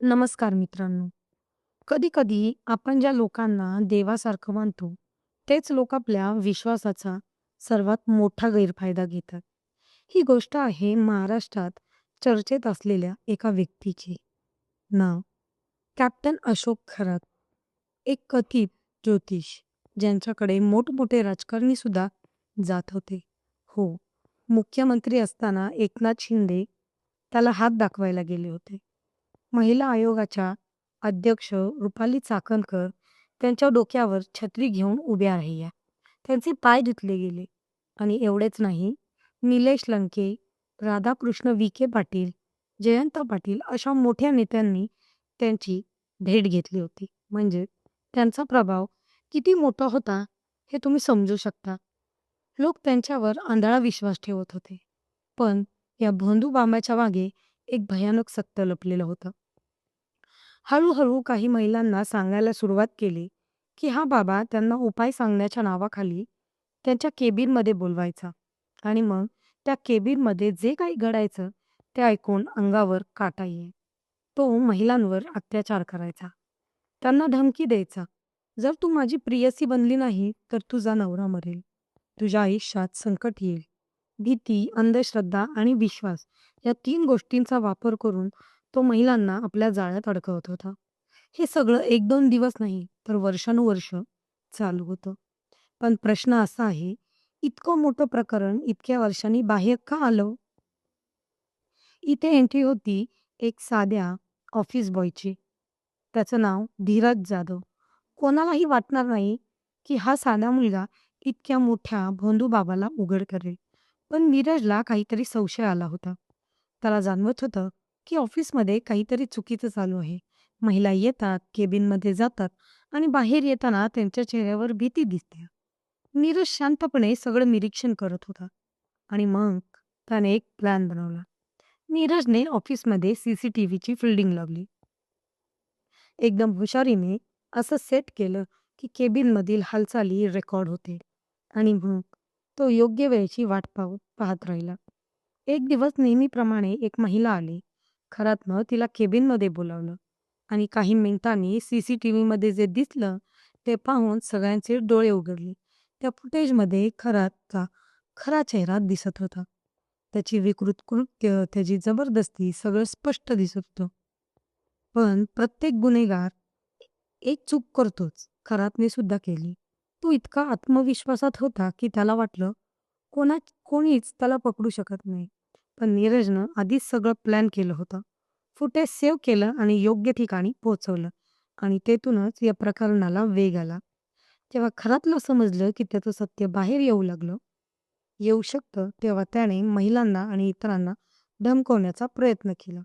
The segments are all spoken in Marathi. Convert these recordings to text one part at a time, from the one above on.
नमस्कार मित्रांनो. कधी-कधी आपण ज्या लोकांना देवासारखं मानतो, तेच लोक आपल्या विश्वासाचा सर्वात मोठा गैरफायदा घेतात. ही गोष्ट आहे महाराष्ट्रात चर्चेत असलेल्या एका व्यक्तीची. नाव कॅप्टन अशोक खरात. एक कथित ज्योतिष, ज्यांच्याकडे मोठमोठे राजकारणी सुद्धा जात होते. हो, मुख्यमंत्री असताना एकनाथ शिंदे त्याला हात दाखवायला गेले होते. महिला आयोगाच्या अध्यक्ष रुपाली चाकणकर त्यांच्या डोक्यावर छत्री घेऊन उभ्या राहिल्या. त्यांचे पाय धुतले गेले. आणि एवढेच नाही, निलेश लंके, राधाकृष्ण विखे पाटील, जयंत पाटील अशा मोठ्या नेत्यांनी त्यांची भेट घेतली होती. म्हणजे त्यांचा प्रभाव किती मोठा होता हे तुम्ही समजू शकता. लोक त्यांच्यावर आंधळा विश्वास ठेवत होते. पण या भोंदूबामाच्या मागे एक भयानक सत्य लपलेलं होतं. हळूहळू काही महिलांना सांगायला सुरुवात केली की हा बाबा त्यांना उपाय सांगण्याच्या नावाखाली त्यांच्या केबिनमध्ये बोलवायचा आणि मग त्या केबिनमध्ये जे काही घडायचं ते ऐकून अंगावर काटा येईल. तो महिलांवर अत्याचार करायचा. त्यांना धमकी द्यायचा, जर तू माझी प्रियसी बनली नाही तर तुझा नवरा मरेल, तुझ्या आयुष्यात संकट येईल. भीती, अंधश्रद्धा आणि विश्वास या तीन गोष्टींचा वापर करून तो महिलांना आपल्या जाळ्यात अडकवत होता. हे सगळं एक दोन दिवस नाही तर वर्षानुवर्ष चालू होतं. पण प्रश्न असा आहे, इतकं मोठं प्रकरण इतक्या वर्षांनी बाहेर का आलं? इथे एंट्री होती एक साध्या ऑफिस बॉयची. त्याचं नाव धीरज जाधव. कोणालाही वाटणार नाही की हा साधा मुलगा इतक्या मोठ्या भोंदूबाबाला उघड करेल. पण नीरजला काहीतरी संशय आला होता. त्याला जाणवत होतं की ऑफिसमध्ये काहीतरी चुकीचं चालू आहे. महिला येतात, केबिनमध्ये जातात आणि बाहेर येताना त्यांच्या चेहऱ्यावर भीती दिसते. नीरज शांतपणे सगळं निरीक्षण करत होता आणि मग त्याने एक प्लॅन बनवला. नीरजने ऑफिसमध्ये सीसीटीव्हीची फिल्डिंग लावली. एकदम हुशारीने असं सेट केलं की केबिनमधील हालचाली रेकॉर्ड होते आणि मग तो योग्य वेळेची वाट पाहत राहिला. एक दिवस नेहमीप्रमाणे एक महिला आली. खरातनं तिला केबिनमध्ये बोलावलं आणि काही मिनिटांनी सीसीटीव्हीमध्ये जे दिसलं ते पाहून सगळ्यांचे डोळे उघडले. त्या फुटेजमध्ये खरातचा खरा चेहरा दिसत होता. त्याची विकृत कृत्य, त्याची जबरदस्ती सगळं स्पष्ट दिसत होतं. पण प्रत्येक गुन्हेगार एक चूक करतोच. खरातने सुद्धा केली. तो इतका आत्मविश्वासात होता की त्याला वाटलं कोणीच त्याला पकडू शकत नाही. पण नीरजनं आधीच सगळं प्लॅन केलं होतं. फुटेज सेव्ह केलं आणि योग्य ठिकाणी पोहोचवलं आणि तेथूनच या प्रकरणाला वेग आला. जेव्हा खरातला समजलं की त्याचं सत्य बाहेर येऊ शकतं, तेव्हा त्याने महिलांना आणि इतरांना धमकवण्याचा प्रयत्न केला.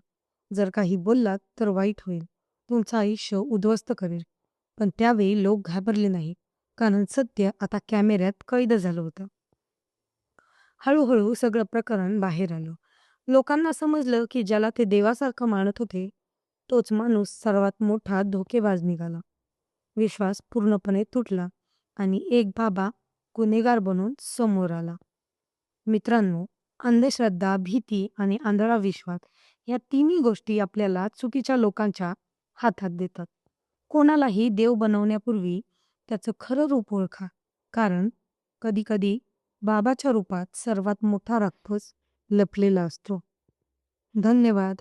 जर काही बोललात तर वाईट होईल, तुमचं आयुष्य उद्ध्वस्त करेल. पण त्यावेळी लोक घाबरले नाही, कारण सत्य आता कॅमेऱ्यात कैद झालं होतं. हळूहळू सगळं प्रकरण बाहेर आलं. लोकांना समजलं की ज्याला ते देवासारखं मानत होते, तोच माणूस सर्वात मोठा धोकेबाज निघाला. विश्वास पूर्णपणे तुटला आणि एक बाबा गुन्हेगार बनून समोर आला. मित्रांनो, अंधश्रद्धा, भीती आणि आंधळा विश्वास या तिन्ही गोष्टी आपल्याला चुकीच्या लोकांच्या हातात देतात. कोणालाही देव बनवण्यापूर्वी त्याचं खरं रूप ओळखा, कारण कधी-कधी बाबाच्या रूपात सर्वात मोठा राक्षस लपलेला असतो. धन्यवाद.